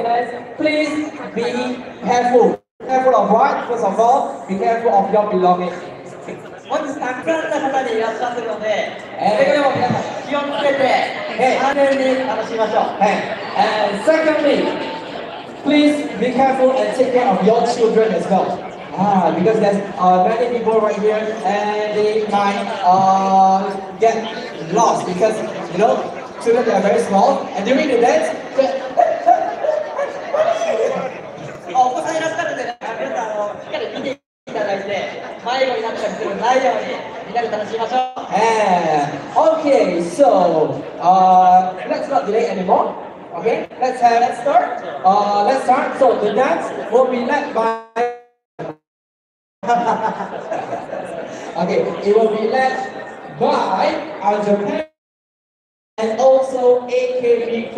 guys, please be careful. Careful of what? First of all, be careful of your belongings. 本日たくさんの方にいらっしゃってるので、それからも皆さん気をつけて安全に楽しみましょう。And secondly, please be careful and take care of your children as well. Because there's many people right here and they might get lost because you know children are very small and during the dance. お子さんいらっしゃるので、皆さんしっかり見ていただいて、迷子になったりするないようにみんなで楽しみましょう。Okay, so let's not delay anymore. Okay, let's start. Let's start. So the dance will be led by. Okay, it will be led by our Japan and also AKB48.